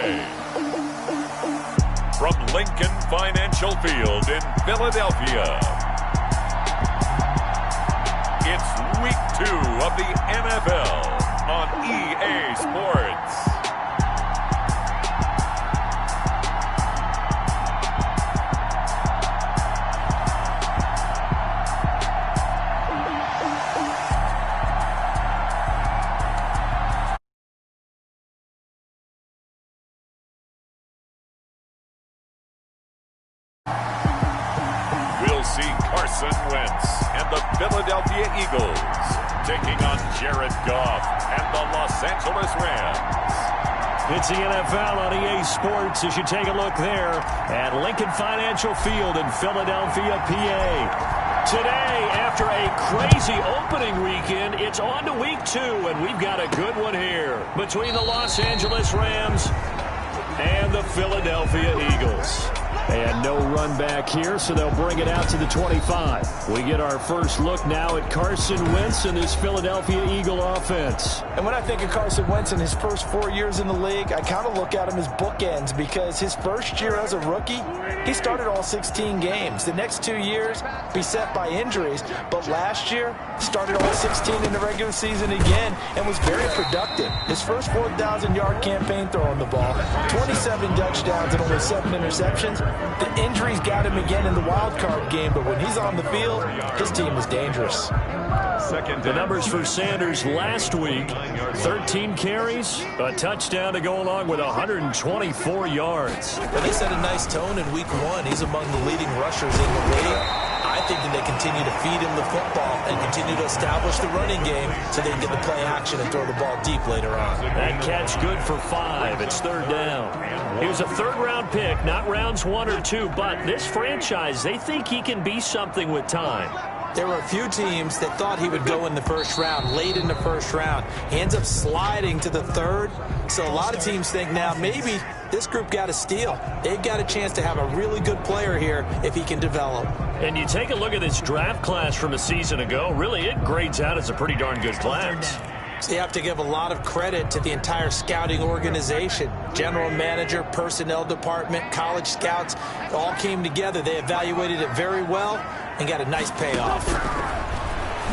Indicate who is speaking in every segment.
Speaker 1: play. From Lincoln Financial Field in Philadelphia, it's Week 2 of the NFL on EA Sports. See Carson Wentz and the Philadelphia Eagles taking on Jared Goff and the Los Angeles Rams.
Speaker 2: It's the NFL on EA Sports as you take a look there at Lincoln Financial Field in Philadelphia, PA. Today, after a crazy opening weekend, it's on to Week 2, and we've got a good one here between the Los Angeles Rams and the Philadelphia Eagles. And no run back here, so they'll bring it out to the 25. We get our first look now at Carson Wentz and his Philadelphia Eagle offense.
Speaker 3: And when I think of Carson Wentz in his first 4 years in the league, I kind of look at him as bookends because his first year as a rookie, he started all 16 games. The next 2 years, beset by injuries, but last year, started all 16 in the regular season again and was very productive. His first 4,000-yard campaign throwing the ball, 27 touchdowns and only 7 interceptions. The injuries got him again in the wild card game, but when he's on the field, his team is dangerous.
Speaker 2: The numbers for Sanders last week, 13 carries, a touchdown to go along with 124 yards.
Speaker 4: Well, they set a nice tone in Week 1. He's among the leading rushers in the league. I think that they continue to feed him the football and continue to establish the running game so they can get the play action and throw the ball deep later on.
Speaker 2: That catch good for 5. It's third down. He was a third-round pick, not rounds 1 or 2, but this franchise, they think he can be something with time.
Speaker 4: There were a few teams that thought he would go in the first round, late in the first round. He ends up sliding to the third. So a lot of teams think now maybe this group got a steal. They've got a chance to have a really good player here if he can develop.
Speaker 2: And you take a look at this draft class from a season ago, really it grades out as a pretty darn good class.
Speaker 4: So you have to give a lot of credit to the entire scouting organization. General manager, personnel department, college scouts, all came together. They evaluated it very well and got a nice payoff.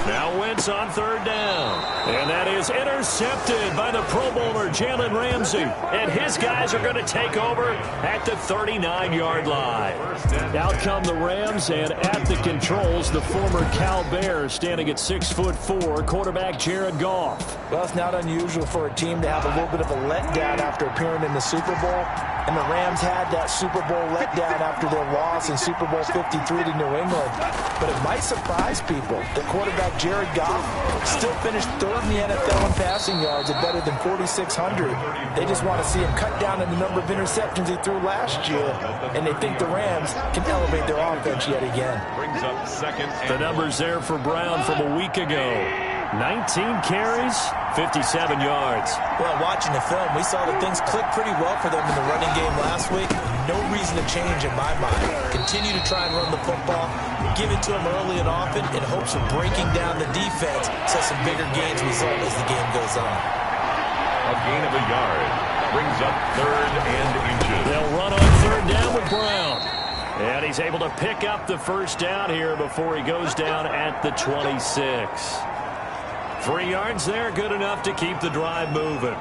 Speaker 2: Now Wentz on third down. And that is intercepted by the Pro Bowler Jalen Ramsey. And his guys are going to take over at the 39-yard line. Out come the Rams, and at the controls, the former Cal Bear standing at 6'4", quarterback Jared Goff.
Speaker 3: Well, it's not unusual for a team to have a little bit of a letdown after appearing in the Super Bowl. And the Rams had that Super Bowl letdown after their loss in Super Bowl 53 to New England. But it might surprise people. The quarterback Jared Goff still finished third in the NFL in passing yards at better than 4,600. They just want to see him cut down on the number of interceptions he threw last year. And they think the Rams can elevate their offense yet again.
Speaker 1: Brings up second.
Speaker 2: The numbers there for Brown from a week ago. 19 carries, 57 yards.
Speaker 4: Well, watching the film, we saw that things clicked pretty well for them in the running game last week. No reason to change in my mind. Continue to try and run the football, give it to them early and often in hopes of breaking down the defense so some bigger gains result as the game goes on.
Speaker 1: A gain of a yard brings up third and inches.
Speaker 2: They'll run on third down with Brown. And he's able to pick up the first down here before he goes down at the 26. 3 yards there, good enough to keep the drive moving.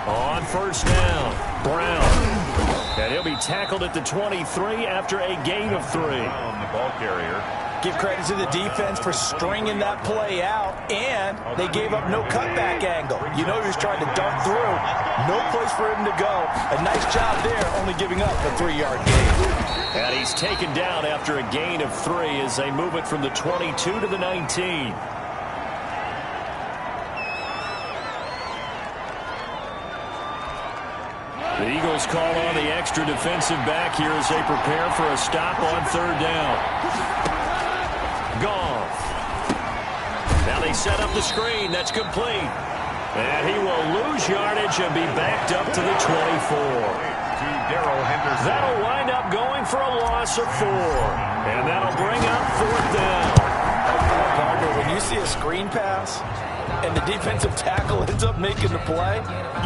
Speaker 2: On first down, Brown. And he'll be tackled at the 23 after a gain of 3.
Speaker 1: On the ball carrier.
Speaker 3: Give credit to the defense for stringing that play out, and they gave up no cutback angle. You know he was trying to dart through. No place for him to go. A nice job there, only giving up a 3-yard gain.
Speaker 2: And he's taken down after a gain of 3 as they move it from the 22 to the 19. The Eagles call on the extra defensive back here as they prepare for a stop on third down. Goff. Now they set up the screen. That's complete. And he will lose yardage and be backed up to the 24.
Speaker 1: To Darrell Henderson.
Speaker 2: That'll wind up in for a loss of 4. And that'll bring up 4th down.
Speaker 3: Partner, when you see a screen pass and the defensive tackle ends up making the play,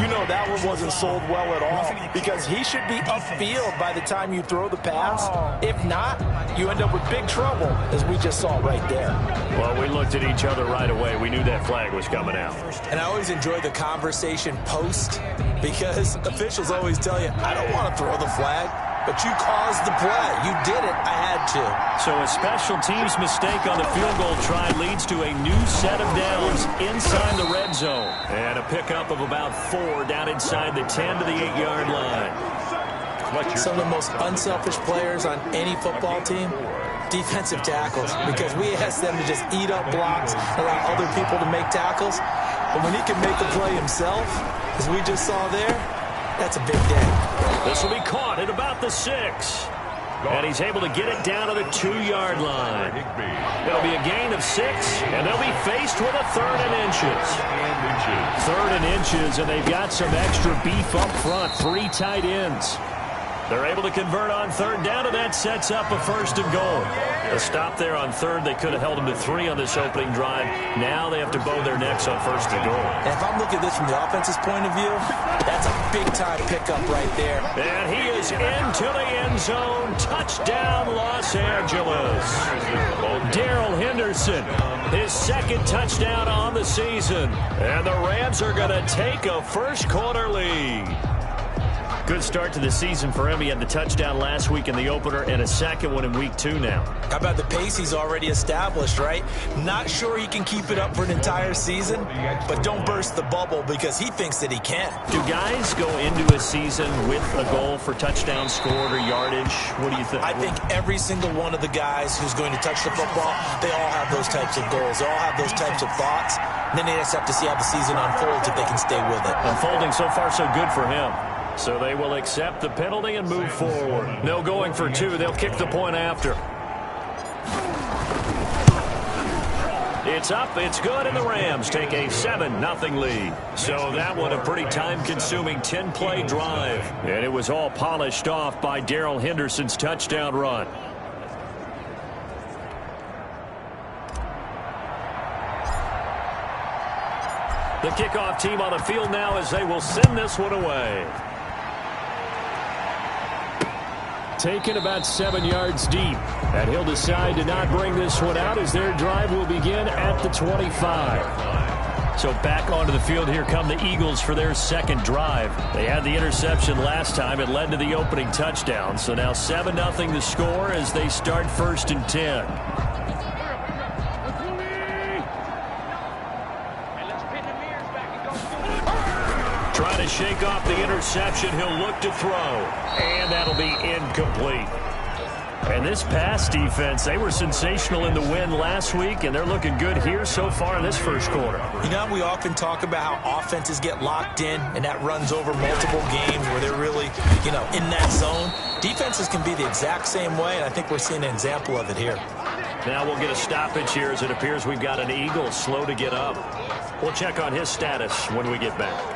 Speaker 3: you know that one wasn't sold well at all, because he should be upfield by the time you throw the pass. If not, you end up with big trouble, as we just saw right there.
Speaker 2: Well, we looked at each other right away. We knew that flag was coming out.
Speaker 4: And I always enjoy the conversation post, because officials always tell you, I don't want to throw the flag, but you caused the play. You did it. I had to.
Speaker 2: So a special teams mistake on the field goal try leads to a new set of downs inside the red zone. And a pickup of about 4 down inside the 10 to the 8-yard line.
Speaker 4: Some of the most unselfish players on any football team, defensive tackles, because we ask them to just eat up blocks, allow other people to make tackles. But when he can make the play himself, as we just saw there, that's a big day.
Speaker 2: This will be caught at about the 6. And he's able to get it down to the 2-yard line. It'll be a gain of 6, and they'll be faced with a 3rd and inches. 3rd and inches, and they've got some extra beef up front, 3 tight ends. They're able to convert on 3rd down, and that sets up a 1st and goal. A stop there on 3rd. They could have held them to 3 on this opening drive. Now they have to bow their necks on 1st and goal.
Speaker 4: And if I'm looking at this from the offense's point of view, that's a big-time pickup right there.
Speaker 2: And he is into the end zone. Touchdown, Los Angeles. Darrell Henderson, his 2nd touchdown on the season. And the Rams are going to take a first-quarter lead. Good start to the season for him. He had the touchdown last week in the opener and a 2nd one in week 2 now.
Speaker 4: How about the pace he's already established, right? Not sure he can keep it up for an entire season, but don't burst the bubble, because he thinks that he can.
Speaker 2: Do guys go into a season with a goal for touchdown scored or yardage? What do you think?
Speaker 4: I think every single one of the guys who's going to touch the football, they all have those types of goals. They all have those types of thoughts. And then they just have to see how the season unfolds if they can stay with it.
Speaker 2: Unfolding so far so good for him. So they will accept the penalty and move forward. No going for 2. They'll kick the point after. It's up, it's good, and the Rams take a 7-0 lead. So that one a pretty time-consuming 10-play drive. And it was all polished off by Darrell Henderson's touchdown run. The kickoff team on the field now as they will send this one away. Taken about 7 yards deep. And he'll decide to not bring this one out as their drive will begin at the 25. So back onto the field, here come the Eagles for their 2nd drive. They had the interception last time. It led to the opening touchdown. So now 7-0 the score as they start 1st and 10. Trying to shake off the interception. He'll look to throw. And that'll be incomplete. And this pass defense, they were sensational in the win last week, and they're looking good here so far in this first quarter.
Speaker 4: You know, we often talk about how offenses get locked in, and that runs over multiple games where they're really, in that zone. Defenses can be the exact same way, and I think we're seeing an example of it here.
Speaker 2: Now we'll get a stoppage here as it appears we've got an Eagle slow to get up. We'll check on his status when we get back.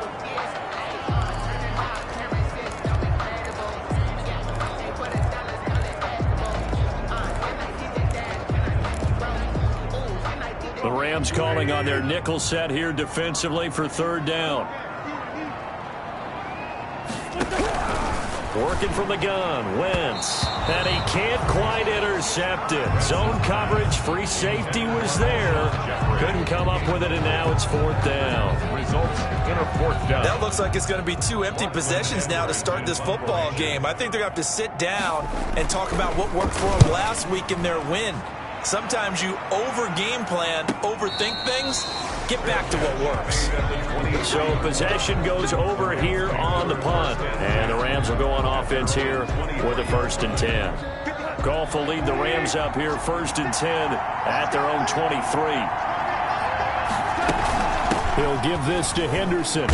Speaker 2: The Rams calling on their nickel set here defensively for 3rd down. Working from the gun, Wentz. And he can't quite intercept it. Zone coverage, free safety was there. Couldn't come up with it, and now it's 4th down.
Speaker 1: Results in a 4th down.
Speaker 4: That looks like it's going to be 2 empty possessions now to start this football game. I think they're going to have to sit down and talk about what worked for them last week in their win. Sometimes you over-game plan, overthink things. Get back to what works.
Speaker 2: So possession goes over here on the punt. And the Rams will go on offense here with a 1st and 10. Goff will lead the Rams up here 1st and 10 at their own 23. He'll give this to Henderson.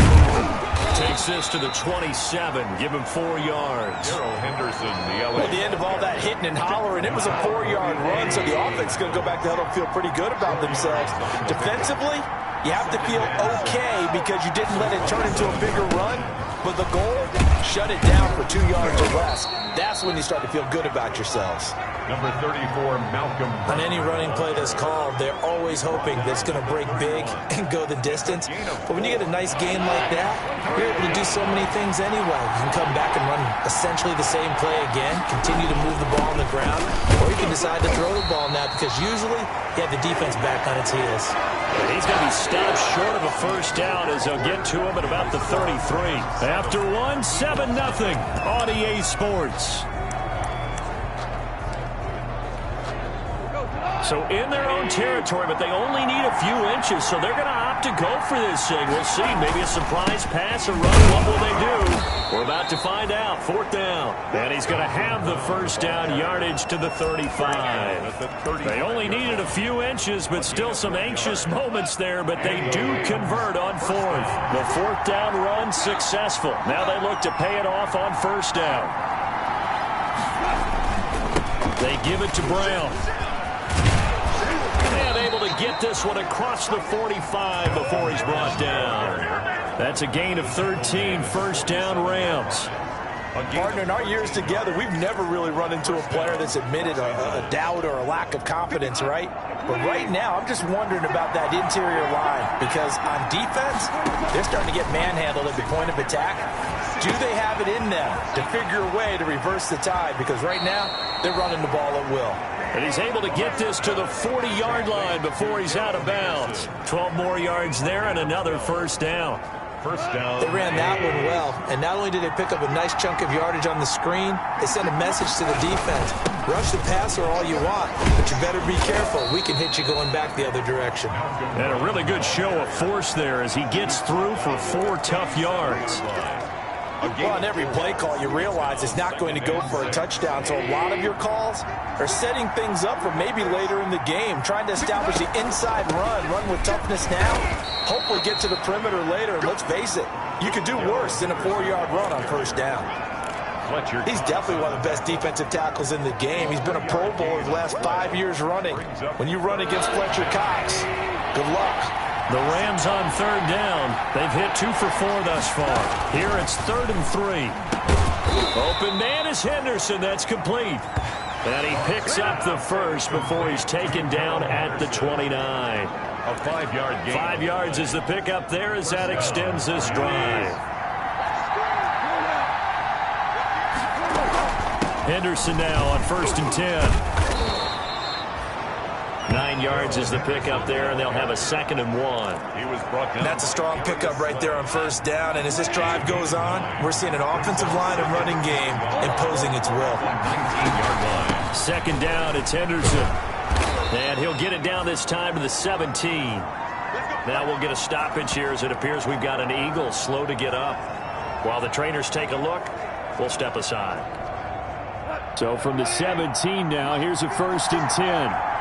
Speaker 2: Takes this to the 27. Give him 4 yards.
Speaker 1: Darrell Henderson, the LA.
Speaker 3: Well, at the end of all that hitting and hollering, it was a 4-yard run, so the offense is going to go back to hell and feel pretty good about themselves. Defensively, you have to feel okay because you didn't let it turn into a bigger run, but the goal Shut it down for 2 yards or less. That's when you start to feel good about yourselves.
Speaker 1: Number 34, Malcolm.
Speaker 4: On any running play that's called, they're always hoping that it's going to break big and go the distance. But when you get a nice game like that, you're able to do so many things anyway. You can come back and run essentially the same play again, continue to move the ball on the ground, or you can decide to throw the ball now because usually you have the defense back on its heels.
Speaker 2: He's going to be stopped short of a first down as they'll get to him at about the 33. After one, 7-0 on EA Sports. So in their own territory, but they only need a few inches, so they're going to opt to go for this thing. We'll see. Maybe a surprise pass or run. What will they do? We're about to find out. 4th down. And he's going to have the first down yardage to the 35. They only needed a few inches, but still some anxious moments there, but they do convert on 4th. The 4th down run successful. Now they look to pay it off on 1st down. They give it to Brown. Able to get this one across the 45 before he's brought down. That's a gain of 13, first down Rams.
Speaker 3: Partner, in our years together, we've never really run into a player that's admitted a doubt or a lack of confidence, right? But right now, I'm just wondering about that interior line because on defense, they're starting to get manhandled at the point of attack. Do they have it in them to figure a way to reverse the tide? Because right now, they're running the ball at will.
Speaker 2: And he's able to get this to the 40-yard line before he's out of bounds. 12 more yards there and another first down.
Speaker 1: First down.
Speaker 4: They ran that one well, and not only did they pick up a nice chunk of yardage on the screen, they sent a message to the defense. Rush the passer all you want, but you better be careful. We can hit you going back the other direction.
Speaker 2: And a really good show of force there as he gets through for 4 tough yards.
Speaker 3: Well, on every play call, you realize it's not going to go for a touchdown, so a lot of your calls are setting things up for maybe later in the game, trying to establish the inside run with toughness now, hopefully get to the perimeter later, and let's face it, you could do worse than a 4-yard run on first down. He's definitely one of the best defensive tackles in the game. He's been a Pro Bowler the last 5 years running. When you run against Fletcher Cox, good luck.
Speaker 2: The Rams on 3rd down. They've hit 2 for 4 thus far. Here it's 3rd and 3. Open man is Henderson. That's complete. And he picks up the first before he's taken down at the 29.
Speaker 1: A 5-yard gain.
Speaker 2: 5 yards is the pickup there as that extends this drive. Henderson now on 1st and 10. 9 yards is the pickup there, and they'll have a 2nd and 1.
Speaker 1: He was brought down.
Speaker 4: That's a strong pickup right there on 1st down, and as this drive goes on, we're seeing an offensive line and running game imposing its will.
Speaker 1: 19-yard line.
Speaker 2: 2nd down, it's Henderson. And he'll get it down this time to the 17. Now we'll get a stoppage here as it appears we've got an Eagle slow to get up. While the trainers take a look, we'll step aside. So from the 17 now, here's a 1st and 10.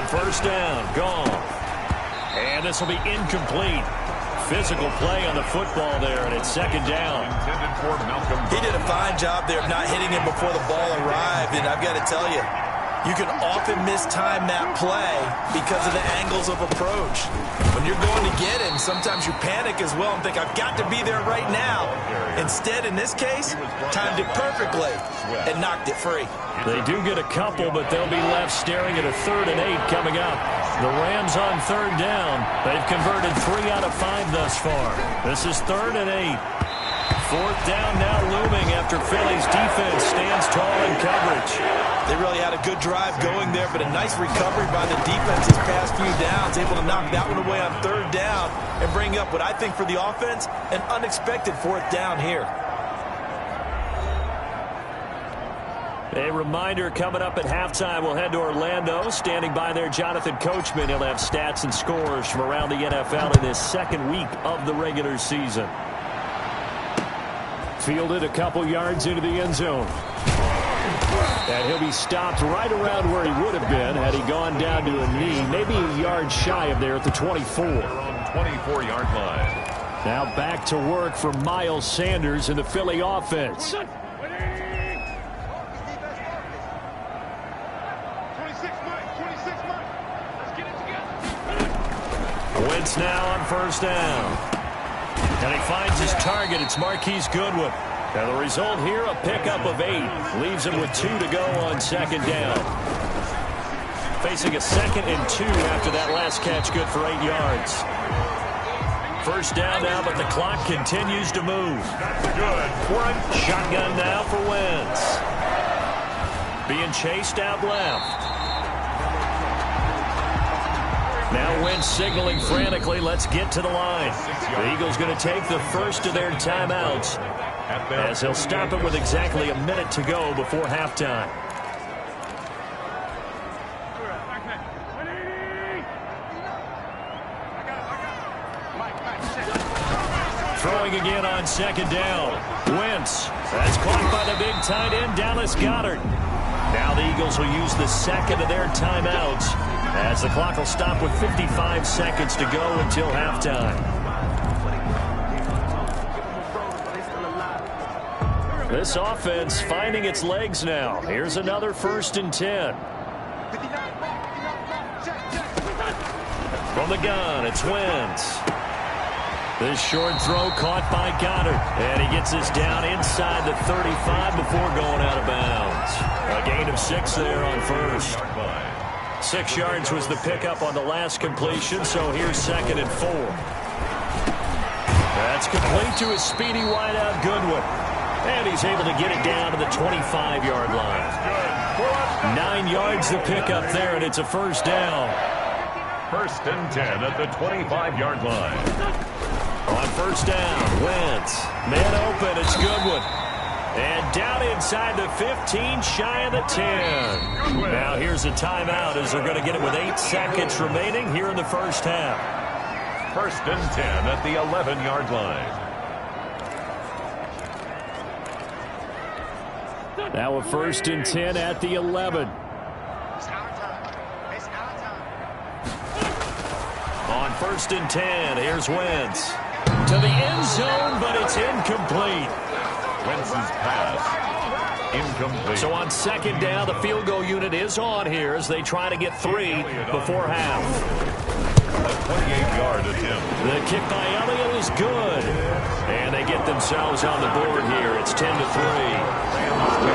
Speaker 2: First down, gone. And this will be incomplete. Physical play on the football there, and it's 2nd down.
Speaker 4: He did a fine job there of not hitting him before the ball arrived, and I've got to tell you, you can often mistime that play because of the angles of approach. When you're going to get him, sometimes you panic as well and think, I've got to be there right now. Instead, in this case, timed it perfectly and knocked it free.
Speaker 2: They do get a couple, but they'll be left staring at a 3rd and 8 coming up. The Rams on 3rd down. They've converted 3 out of 5 thus far. This is 3rd and 8. 4th down now looming after Philly's defense stands tall in coverage.
Speaker 4: They really had a good drive going there, but a nice recovery by the defense these past few downs, able to knock that one away on 3rd down and bring up what I think for the offense, an unexpected 4th down here.
Speaker 2: A reminder coming up at halftime, we'll head to Orlando. Standing by there, Jonathan Coachman. He'll have stats and scores from around the NFL in this 2nd week of the regular season. Fielded a couple yards into the end zone. And he'll be stopped right around where he would have been had he gone down to a knee, maybe a yard shy of there at the 24.
Speaker 1: On 24-yard line.
Speaker 2: Now back to work for Miles Sanders in the Philly offense. Wentz now on first down. And he finds his target. It's Marquise Goodwin. And the result here, a pickup of 8. Leaves him with 2 to go on second down. Facing a 2nd and 2 after that last catch, good for 8 yards. First down now, but the clock continues to move.
Speaker 1: Good.
Speaker 2: Shotgun now for Wentz. Being chased out left. Now Wentz signaling frantically, let's get to the line. The Eagles going to take the first of their timeouts as he'll stop it with exactly a minute to go before halftime. Throwing again on second down. Wentz. That's caught by the big tight end, Dallas Goedert. Now the Eagles will use the second of their timeouts as the clock will stop with 55 seconds to go until halftime. This offense finding its legs now. Here's another 1st and 10. From the gun, it's Wentz. This short throw caught by Goedert. And he gets this down inside the 35 before going out of bounds. A gain of 6 there on first. 6 yards was the pickup on the last completion, so here's 2nd and 4. That's complete to his speedy wideout Goodwin. And he's able to get it down to the 25-yard line. 9 yards the pickup there, and it's a first down.
Speaker 1: 1st and 10 at the 25-yard line.
Speaker 2: On first down, Wentz. Man open, it's Goodwin. And down inside the 15, shy of the 10. Now here's a timeout as they're going to get it with 8 seconds remaining here in the first half.
Speaker 1: 1st and 10 at the 11-yard line.
Speaker 2: Now a 1st and 10 at the 11. On 1st and 10, here's Wentz. To the end zone, but it's incomplete.
Speaker 1: Wentz's pass incomplete.
Speaker 2: So on second down, the field goal unit is on here as they try to get 3 before half.
Speaker 1: A 28-yard attempt.
Speaker 2: The kick by Elliott is good. And they get themselves on the board here. It's 10-3.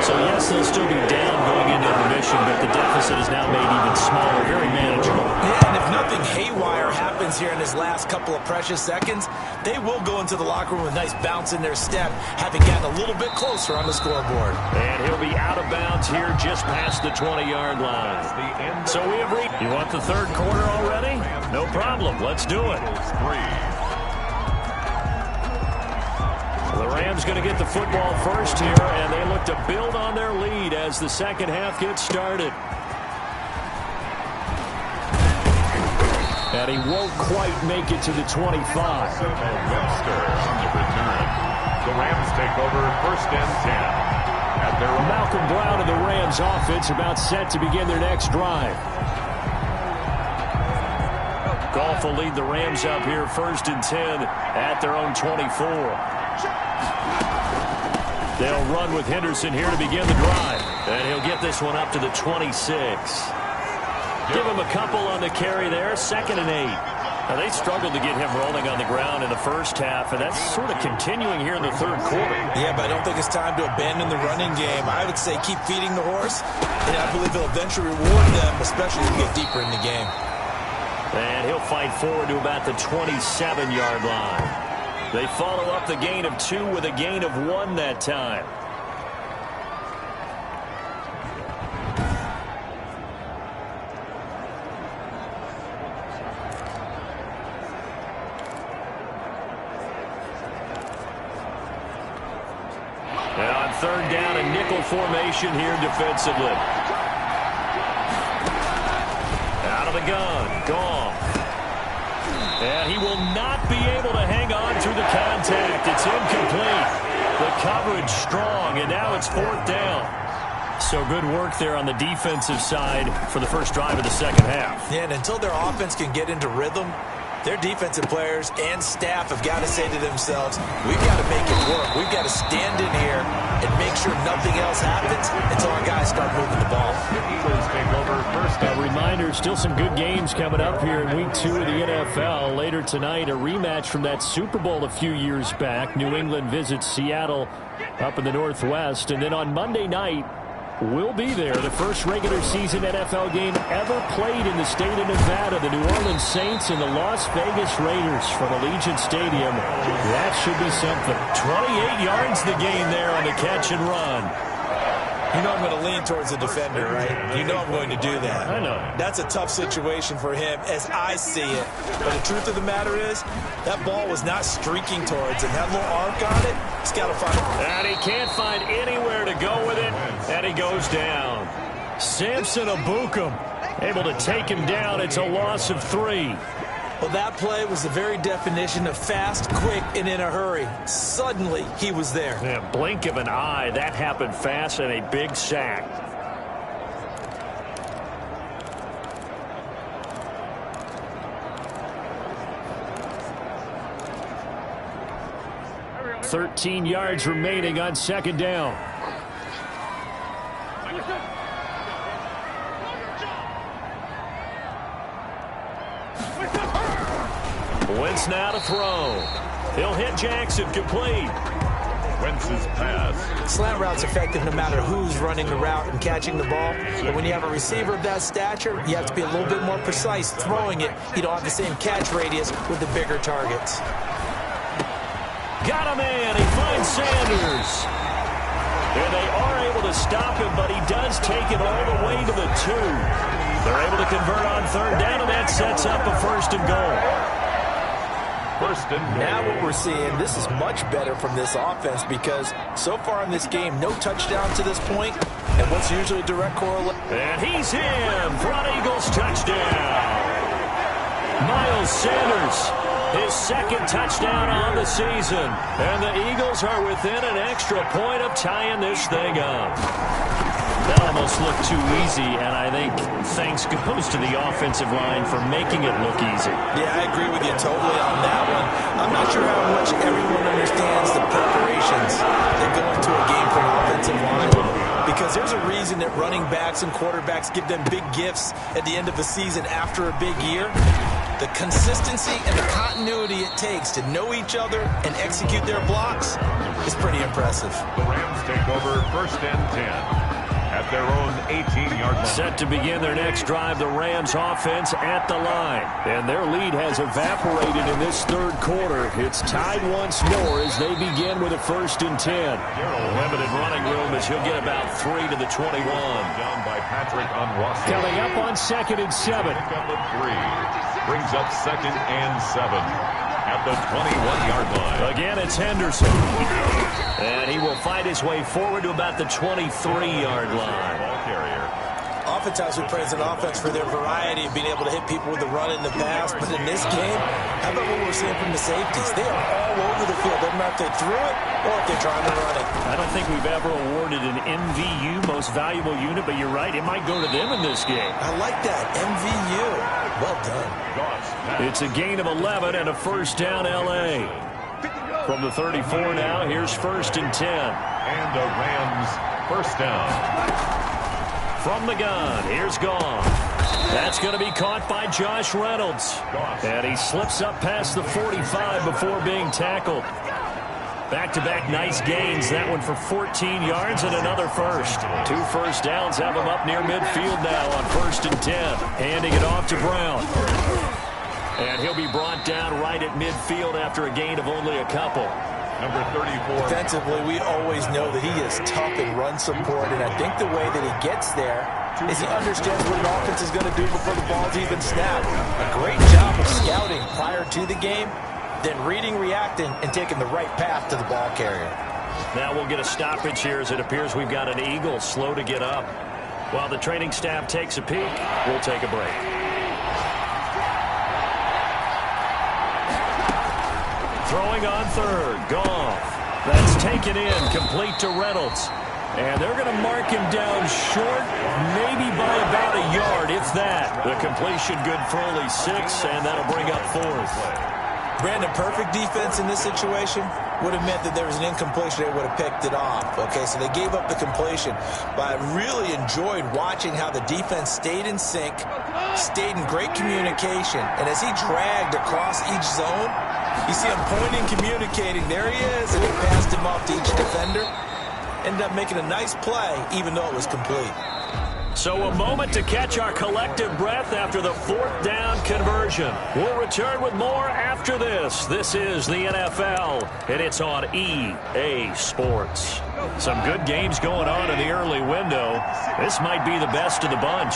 Speaker 2: So yes, they'll still be down going into intermission, but the deficit is now made even smaller, very manageable.
Speaker 4: Yeah, and if nothing haywire happens here in his last couple of precious seconds, they will go into the locker room with a nice bounce in their step, having gotten a little bit closer on the scoreboard.
Speaker 2: And he'll be out of bounds here just past the 20-yard line. So we have reached. You want the third quarter already? No problem. Let's do it. The Rams going to get the football first here, and they look to build on their lead as the second half gets started. And he won't quite make it to the 25.
Speaker 1: Webster on the return. The Rams take over 1st and 10. At their own.
Speaker 2: Malcolm Brown of the Rams offense about set to begin their next drive. Goff will lead the Rams up here 1st and 10 at their own 24. They'll run with Henderson here to begin the drive. And he'll get this one up to the 26. Give him a couple on the carry there. 2nd and 8. Now, they struggled to get him rolling on the ground in the first half, and that's sort of continuing here in the third quarter.
Speaker 4: Yeah, but I don't think it's time to abandon the running game. I would say keep feeding the horse, and I believe he'll eventually reward them, especially as we get deeper in the game.
Speaker 2: And he'll fight forward to about the 27-yard line. They follow up the gain of 2 with a gain of 1 that time. Now on third down, a nickel formation here defensively. Out of the gun, Goff. And he will not be able to hang on through the contact. It's incomplete. The coverage strong, and now it's 4th down. So good work there on the defensive side for the first drive of the second half.
Speaker 4: Yeah, and until their offense can get into rhythm, Their defensive players and staff have got to say to themselves, we've got to make it work. We've got to stand in here and make sure nothing else happens until our guys start moving the ball.
Speaker 2: Eagles take over first. A reminder, still some good games coming up here in Week 2 of the NFL. Later tonight, a rematch from that Super Bowl a few years back. New England visits Seattle up in the Northwest. And then on Monday night, we'll be there. The first regular season NFL game ever played in the state of Nevada. The New Orleans Saints and the Las Vegas Raiders from Allegiant Stadium. That should be something. 28 yards the gain there on the catch and run.
Speaker 4: You know I'm going to lean towards the defender, right? You know I'm going to do that.
Speaker 2: I know.
Speaker 4: That's a tough situation for him as I see it. But the truth of the matter is, that ball was not streaking towards him. That little arc on it, he's got to find it.
Speaker 2: And he can't find anywhere to go with it. And he goes down. Samson Abukum able to take him down. It's a loss of 3.
Speaker 4: Well, that play was the very definition of fast, quick, and in a hurry. Suddenly, he was there.
Speaker 2: Yeah, blink of an eye. That happened fast and a big sack. $13 yards remaining on second down. Wentz now to throw. He'll hit Jackson, complete.
Speaker 1: Wentz's pass.
Speaker 4: Slant route's effective no matter who's running the route and catching the ball. But when you have a receiver of that stature, you have to be a little bit more precise throwing it. You don't have the same catch radius with the bigger targets.
Speaker 2: Got a man. He finds Sanders. And they are able to stop him, but he does take it all the way to the 2. They're able to convert on third down, and that sets up a first and goal.
Speaker 3: Now what we're seeing, this is much better from this offense because so far in this game, no touchdown to this point, and what's usually a direct correlation.
Speaker 2: And he's in. Front Eagles touchdown. Miles Sanders, his second touchdown on the season. And the Eagles are within an extra point of tying this thing up. That almost looked too easy, and I think thanks goes to the offensive line for making it look easy.
Speaker 4: Yeah, I agree with you totally on that one. I'm not sure how much everyone understands the preparations that go into a game for an offensive line, because there's a reason that running backs and quarterbacks give them big gifts at the end of the season after a big year. The consistency and the continuity it takes to know each other and execute their blocks is pretty impressive.
Speaker 1: The Rams take over first and 10. At their own 18-yard line.
Speaker 2: Set to begin their next drive, the Rams offense at the line. And their lead has evaporated in this third quarter. It's tied once more as they begin with a first and 10. Limited running room as he'll get about 3 to the 21.
Speaker 1: Down by Patrick on Russell.
Speaker 2: Coming up on 2nd and 7.
Speaker 1: Pick up at 3. Brings up 2nd and 7. At the 21-yard line.
Speaker 2: Again, it's Henderson. And he will fight his way forward to about the 23-yard line.
Speaker 1: Ball carrier.
Speaker 4: Oftentimes we praise an offense for their variety of being able to hit people with the run in the pass. But in this game, how about what we're seeing from the safeties? They are all over the field. Doesn't matter if they threw it or if they're trying to run it.
Speaker 2: I don't think we've ever awarded an MVU, most valuable unit, but you're right, it might go to them in this game.
Speaker 4: I like that. MVU. Well done.
Speaker 2: It's a gain of 11 and a first down, L.A. From the 34 now, here's first and 10.
Speaker 1: And a Rams first down.
Speaker 2: From the gun, here's Goff. That's going to be caught by Josh Reynolds. And he slips up past the 45 before being tackled. Back-to-back nice gains. That one for 14 yards and another first. 2 first downs have him up near midfield now on first and 10. Handing it off to Brown. And he'll be brought down right at midfield after a gain of only a couple.
Speaker 1: Number 34.
Speaker 4: Defensively, we always know that he is tough in run support, and I think the way that he gets there is he understands what an offense is going to do before the ball's even snapped. A great job of scouting prior to the game, then reading, reacting, and taking the right path to the ball carrier.
Speaker 2: Now we'll get a stoppage here as it appears we've got an Eagle slow to get up. While the training staff takes a peek, we'll take a break. Throwing on third, Goff. That's taken in, complete to Reynolds. And they're going to mark him down short, maybe by about a yard, if that. The completion good for only 6, and that'll bring up 4th.
Speaker 4: Brandon, perfect defense in this situation would have meant that there was an incompletion. They would have picked it off. Okay, so they gave up the completion. But I really enjoyed watching how the defense stayed in sync, stayed in great communication. And as he dragged across each zone, you see him pointing, communicating. There he is, and he passed him off to each defender. Ended up making a nice play, even though it was complete.
Speaker 2: So a moment to catch our collective breath after the 4th down conversion. We'll return with more after this. This is the NFL, and it's on EA Sports. Some good games going on in the early window. This might be the best of the bunch.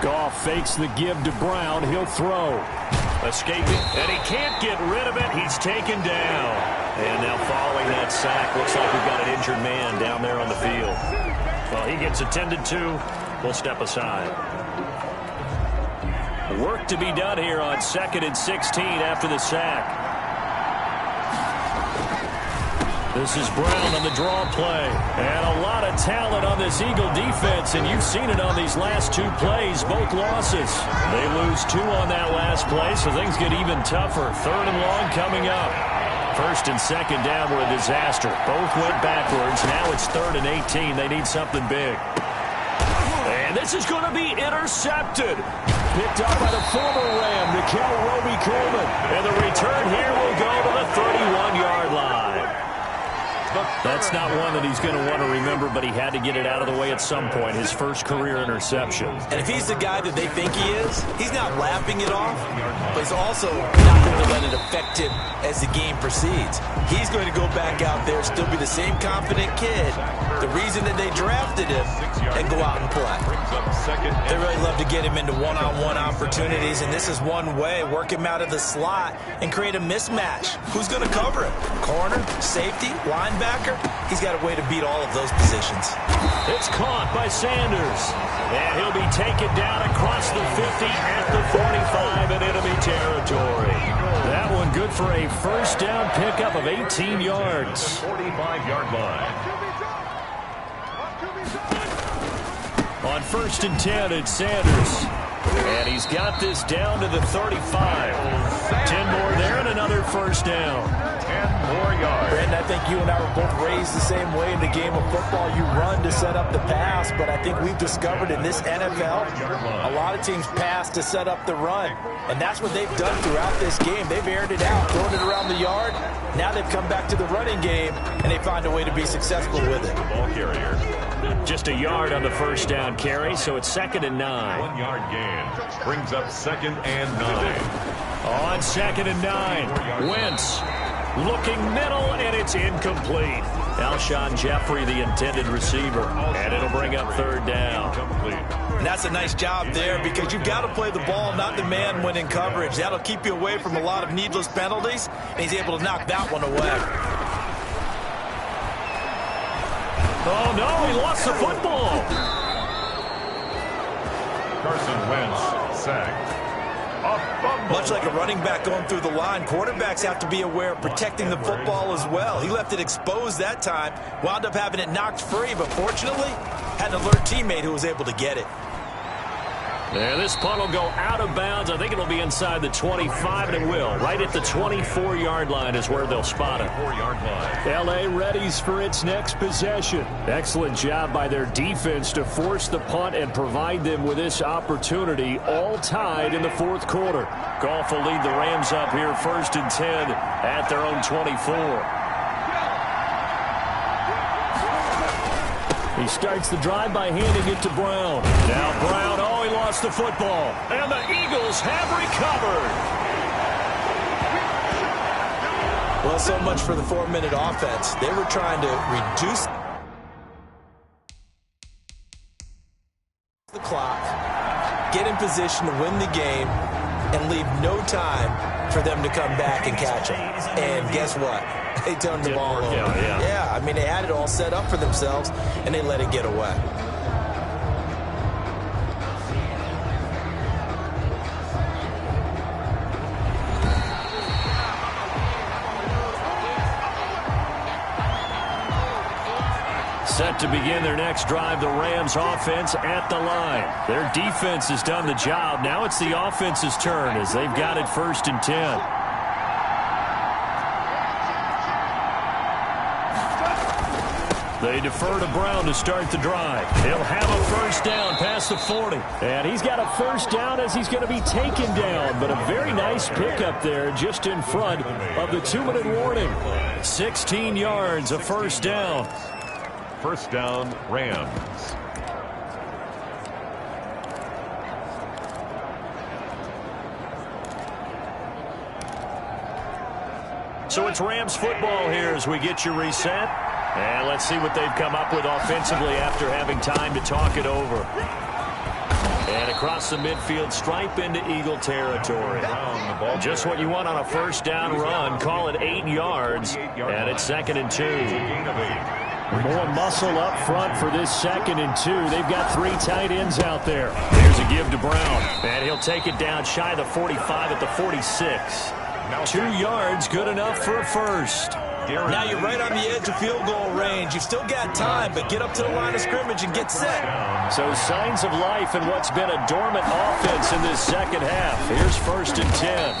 Speaker 2: Goff fakes the give to Brown. He'll throw. Escaping, and he can't get rid of it. He's taken down. And now following that sack, looks like we've got an injured man down there on the field. Well, he gets attended to. We'll step aside. Work to be done here on 2nd and 16 after the sack. This is Brown on the draw play. And a lot of talent on this Eagle defense, and you've seen it on these last 2 plays, both losses. They lose 2 on that last play, so things get even tougher. 3rd and long coming up. 1st and 2nd down were a disaster. Both went backwards. Now it's 3rd and 18. They need something big. And this is going to be intercepted. Picked up by the former Ram, Nikhil Roby-Coleman. And the return here will go to the 31-yard line. That's not one that he's going to want to remember, but he had to get it out of the way at some point, his first career interception.
Speaker 4: And if he's the guy that they think he is, he's not laughing it off, but he's also not going to let it affect him as the game proceeds. He's going to go back out there, still be the same confident kid, the reason that they drafted him, and go out and play. They really love to get him into one-on-one opportunities, and this is one way, work him out of the slot and create a mismatch. Who's going to cover him? Corner, safety, linebacker? He's got a way to beat all of those positions.
Speaker 2: It's caught by Sanders. And he'll be taken down across the 50 at the 45 in enemy territory. That one good for a first down pickup of 18 yards.
Speaker 1: 45-yard line.
Speaker 2: On 1st and 10, it's Sanders. And he's got this down to the 35. 10 more there and another first down.
Speaker 1: 10 more yards.
Speaker 3: Brandon, I think you and I were both raised the same way in the game of football. You run to set up the pass, but I think we've discovered in this NFL, a lot of teams pass to set up the run. And that's what they've done throughout this game. They've aired it out, thrown it around the yard. Now they've come back to the running game, and they find a way to be successful with it.
Speaker 1: Ball carrier.
Speaker 2: Just a yard on the first down carry, so it's 2nd and 9.
Speaker 1: 1-yard gain. Brings up 2nd and 9.
Speaker 2: On 2nd and 9, Wentz looking middle, and it's incomplete. Alshon Jeffrey, the intended receiver, and it'll bring up 3rd down.
Speaker 4: And that's a nice job there because you've got to play the ball, not the man when in coverage. That'll keep you away from a lot of needless penalties, and he's able to knock that one away.
Speaker 2: Oh, no, he lost the football.
Speaker 1: Carson Wentz sacked.
Speaker 4: Much like a running back going through the line, quarterbacks have to be aware of protecting the football as well. He left it exposed that time, wound up having it knocked free, but fortunately, had an alert teammate who was able to get it.
Speaker 2: And this punt will go out of bounds. I think it'll be inside the 25, and it will. Right at the 24-yard line is where they'll spot it.
Speaker 1: 4-yard line.
Speaker 2: L.A. readies for its next possession. Excellent job by their defense to force the punt and provide them with this opportunity, all tied in the 4th quarter. Goff will lead the Rams up here 1st and 10 at their own 24. He starts the drive by handing it to Brown. Now Brown, oh, he lost the football. And the Eagles have recovered.
Speaker 4: Well, so much for the 4-minute offense. They were trying to reduce the clock, get in position to win the game, and leave no time for them to come back and catch them. And guess what? They turned the ball over. Yeah, I mean, they had it all set up for themselves, and they let it get away.
Speaker 2: to begin their next drive. The Rams offense at the line. Their defense has done the job. Now it's the offense's turn as they've got it 1st and 10. They defer to Brown to start the drive. He'll have a 1st down past the 40. And he's got a 1st down as he's going to be taken down. But a very nice pickup there just in front of the 2-minute warning. 16 yards, a 1st down.
Speaker 1: 1st down, Rams.
Speaker 2: So it's Rams football here as we get you reset. And let's see what they've come up with offensively after having time to talk it over. And across the midfield, stripe into Eagle territory. Just what you want on a 1st down run. Call it 8 yards. And it's 2nd and 2. More muscle up front for this 2nd and 2. They've got 3 tight ends out there. There's a give to Brown. And he'll take it down shy of the 45 at the 46. 2 yards, good enough for a 1st.
Speaker 4: Now you're right on the edge of field goal range. You've still got time, but get up to the line of scrimmage and get set.
Speaker 2: So signs of life in what's been a dormant offense in this 2nd half. Here's 1st and 10.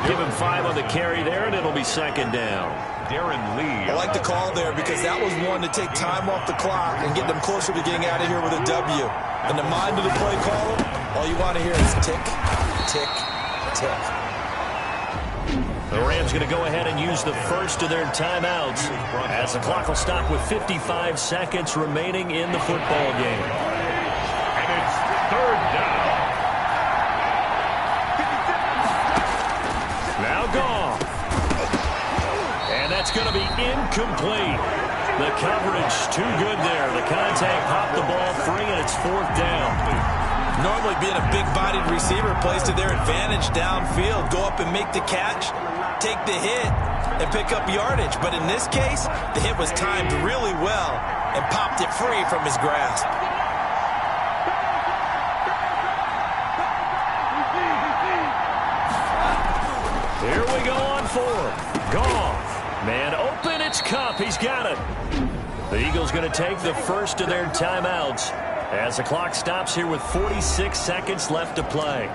Speaker 2: Give him 5 on the carry there, and it'll be 2nd down.
Speaker 4: I like the call there because that was one to take time off the clock and get them closer to getting out of here with a W. In the mind of the play caller, all you want to hear is tick, tick, tick.
Speaker 2: The Rams going to go ahead and use the 1st of their timeouts as the clock will stop with 55 seconds remaining in the football game.
Speaker 1: And it's 3rd down.
Speaker 2: Now Goff. And that's going to be incomplete. The coverage too good there. The contact popped the ball free, and it's 4th down.
Speaker 4: Normally being a big-bodied receiver plays to their advantage downfield. Go up and make the catch, take the hit, and pick up yardage. But in this case, the hit was timed really well and popped it free from his grasp.
Speaker 2: Here we go on 4th. Goff. Man open, it's Kupp. He's got it. The Eagles going to take the 1st of their timeouts as the clock stops here with 46 seconds left to play.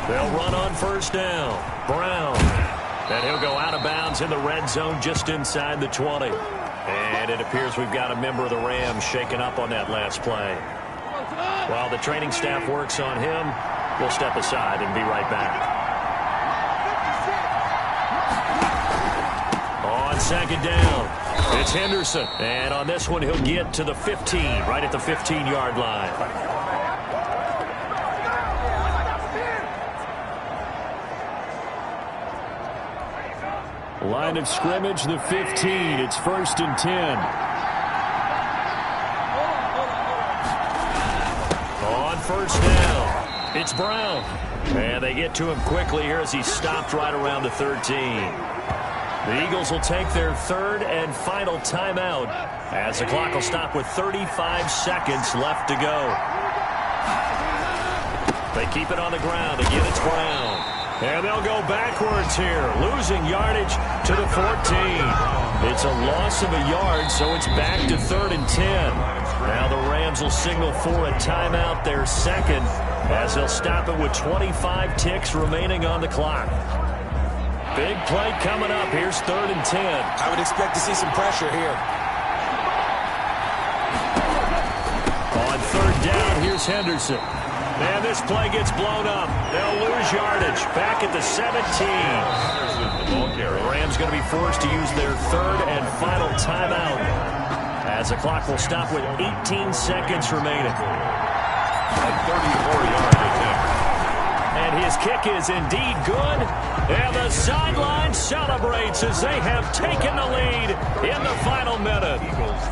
Speaker 2: They'll run on 1st down. Brown. And he'll go out of bounds in the red zone just inside the 20. And it appears we've got a member of the Rams shaken up on that last play. While the training staff works on him, we'll step aside and be right back. On 2nd down, it's Henderson. And on this one, he'll get to the 15, right at the 15-yard line. Line of scrimmage, the 15. It's 1st and 10. On 1st down, it's Brown. And they get to him quickly here as he stopped right around the 13. The Eagles will take their 3rd and final timeout as the clock will stop with 35 seconds left to go. They keep it on the ground. Again, it's Brown. And they'll go backwards here, losing yardage to the 14. It's a loss of a yard, so it's back to 3rd and 10. Now the Rams will signal for a timeout, their 2nd, as they'll stop it with 25 ticks remaining on the clock. Big play coming up. Here's 3rd and 10.
Speaker 4: I would expect to see some pressure here.
Speaker 2: On 3rd down, here's Henderson. And this play gets blown up. They'll lose yardage. Back at the 17. The Rams going to be forced to use their 3rd and final timeout as the clock will stop with 18 seconds remaining.
Speaker 1: A 34-yard attempt.
Speaker 2: And his kick is indeed good. And the sideline celebrates as they have taken the lead in the final minute.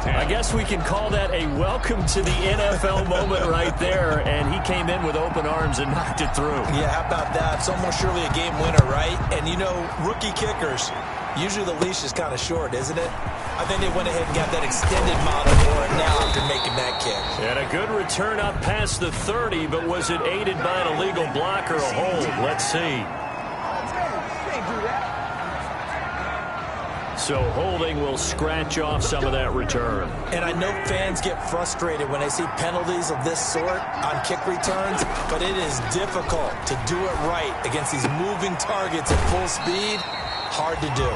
Speaker 2: I guess we can call that a welcome to the NFL moment right there. And he came in with open arms and knocked it through.
Speaker 4: Yeah, how about that? It's almost surely a game winner, right? And, you know, rookie kickers, usually the leash is kind of short, isn't it? I think they went ahead and got that extended model for it now after making that kick.
Speaker 2: And a good return up past the 30, but was it aided by an illegal block or a hold? Let's see. So holding will scratch off some of that return.
Speaker 4: And I know fans get frustrated when they see penalties of this sort on kick returns, but it is difficult to do it right against these moving targets at full speed. Hard to do.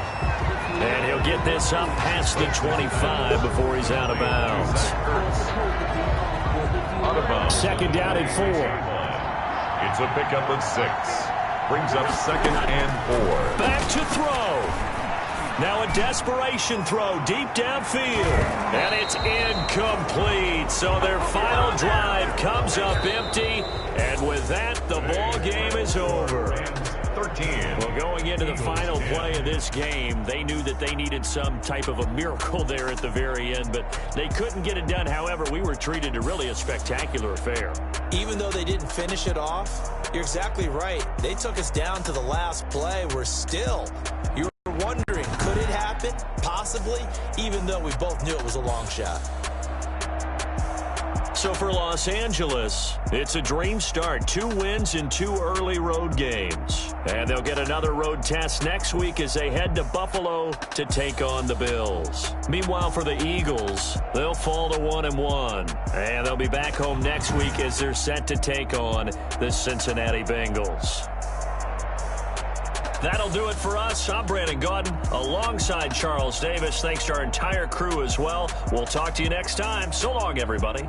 Speaker 2: And he'll get this up past the 25 before he's out of bounds. Second down and 4.
Speaker 1: It's a pickup of 6. Brings up 2nd and 4.
Speaker 2: Back to throw. Now a desperation throw deep downfield. And it's incomplete. So their final drive comes up empty. And with that, the ball game is over. 13. Well, going into the final play of this game, they knew that they needed some type of a miracle there at the very end, but they couldn't get it done. However, we were treated to really a spectacular affair.
Speaker 4: Even though they didn't finish it off, you're exactly right. They took us down to the last play. We're still, you were wondering, could it happen? Possibly, even though we both knew it was a long shot.
Speaker 2: So for Los Angeles, it's a dream start. 2 wins in 2 early road games. And they'll get another road test next week as they head to Buffalo to take on the Bills. Meanwhile, for the Eagles, they'll fall to 1-1. And they'll be back home next week as they're set to take on the Cincinnati Bengals. That'll do it for us. I'm Brandon Gaudin alongside Charles Davis. Thanks to our entire crew as well. We'll talk to you next time. So long, everybody.